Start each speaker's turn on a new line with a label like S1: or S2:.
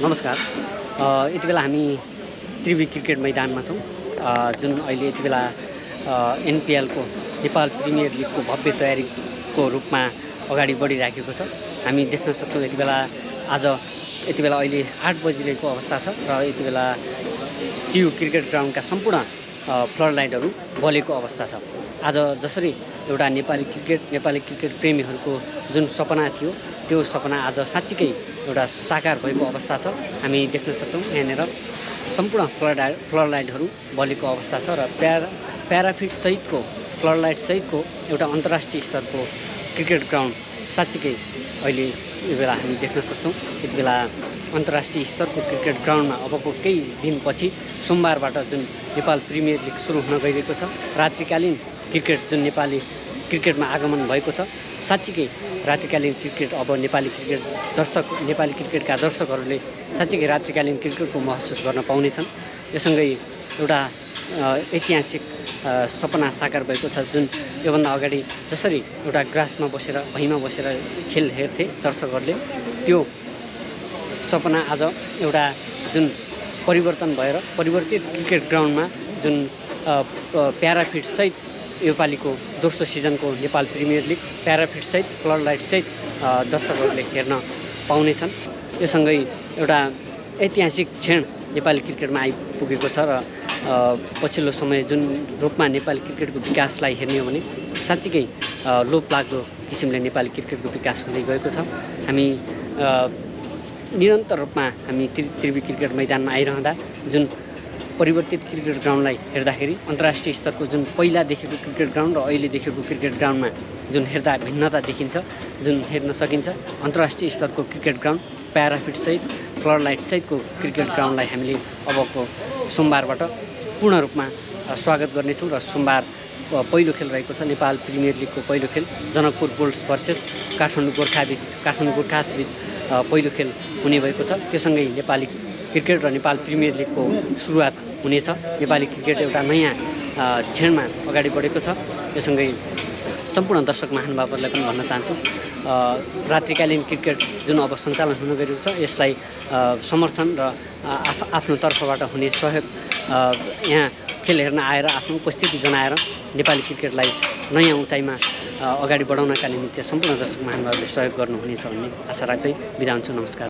S1: नमस्कार। यति बेला हामी त्रिवी क्रिकेट मैदानमा छौँ, जुन अहिले यति बेला एनपिएलको नेपाल प्रिमियर लिगको भव्य तयारीको रूपमा अगाडि बढिराखेको छ। हामी देख्न सक्छौँ यति बेला अहिले 8 बजिरहेको अवस्था छ र यति बेला टियु क्रिकेट ग्राउन्डका सम्पूर्ण फ्लड लाइटहरू बलेको अवस्था छ। आज जसरी एउटा नेपाली क्रिकेट प्रेमीहरूको जुन सपना थियो, त्यो सपना आज साँच्चीकै एउटा साकार भएको अवस्था छ। हामी देख्न सक्छौँ यहाँनिर सम्पूर्ण फ्लड लाइटहरू बलेको अवस्था छ र प्याराफिट सहितको फ्लड लाइट सहितको एउटा अन्तर्राष्ट्रिय स्तरको क्रिकेट ग्राउन्ड साँच्चीकै अहिले यो बेला हामी देख्न सक्छौँ। यति बेला अन्तर्राष्ट्रिय स्तरको क्रिकेट ग्राउन्डमा अबको केही दिनपछि सोमबारबाट जुन नेपाल प्रिमियर लिग सुरु हुन गइरहेको छ, रात्रिकालीन क्रिकेट जुन नेपाली क्रिकेटमा आगमन भएको छ, साँच्चीकै रात्रिकालीन क्रिकेट अब नेपाली क्रिकेटका दर्शकहरूले साँच्चीकै रात्रिकालीन क्रिकेटको महसुस गर्न पाउनेछन्। यससँगै एउटा ऐतिहासिक सपना साकार भएको छ, जुन योभन्दा अगाडि जसरी एउटा ग्रासमा बसेर भुइँमा बसेर खेल हेर्थे दर्शकहरूले, त्यो सपना आज एउटा जुन परिवर्तन भएर परिवर्तित क्रिकेट ग्राउन्डमा जुन प्याराफिट सहित योपालिको दोस्रो सिजनको नेपाल प्रिमियर लिग प्याराफिट सहित फ्लड लाइट सहित दर्शकहरूले हेर्न पाउनेछन्। योसँगै एउटा ऐतिहासिक क्षण नेपाली क्रिकेटमा आइपुगेको छ र पछिल्लो समय जुन रूपमा नेपाली क्रिकेटको विकासलाई हेर्ने हो भने साँच्चीकै लोभलाग्दो किसिमले नेपाली क्रिकेटको विकास हुँदै गएको छ। हामी निरन्तर रूपमा हामी त्रिवी क्रिकेट मैदानमा आइरहँदा जुन परिवर्तित क्रिकेट ग्राउन्डलाई हेर्दाखेरि अन्तर्राष्ट्रिय स्तरको जुन पहिला देखेको क्रिकेट ग्राउन्ड र अहिले देखेको क्रिकेट ग्राउन्डमा जुन हेर्दा भिन्नता देखिन्छ, जुन हेर्न सकिन्छ। अन्तर्राष्ट्रिय स्तरको क्रिकेट ग्राउन्ड प्याराफिट सहित फ्लड लाइट सहितको क्रिकेट ग्राउन्डलाई हामीले अबको सोमबारबाट पूर्ण रूपमा स्वागत गर्नेछौँ र सोमबार पहिलो खेल रहेको छ नेपाल प्रिमियर लिगको पहिलो खेल Janakpur bulls versus Kathmandu Gorkhas बीच पहिलो खेल हुने भएको छ। त्योसँगै नेपाली क्रिकेट र नेपाल प्रिमियर लिगको सुरुवात हुनेछ। नेपाली क्रिकेट एउटा नयाँ क्षणमा अगाडि बढेको छ। योसँगै सम्पूर्ण दर्शक महानुभावहरूलाई पनि भन्न चाहन्छु, रात्रिकालीन क्रिकेट जुन अब सञ्चालन हुन गइरहेको छ, यसलाई समर्थन र आफ्नो तर्फबाट हुने सहयोग यहाँ खेल हेर्न आएर आफ्नो उपस्थिति जनाएर नेपाली क्रिकेटलाई नयाँ उचाइमा अगाडि बढाउनका निमित्त सम्पूर्ण दर्शक महानुभावले सहयोग गर्नुहुनेछ भन्ने आशा राख्दै बिदा हुन्छु। नमस्कार।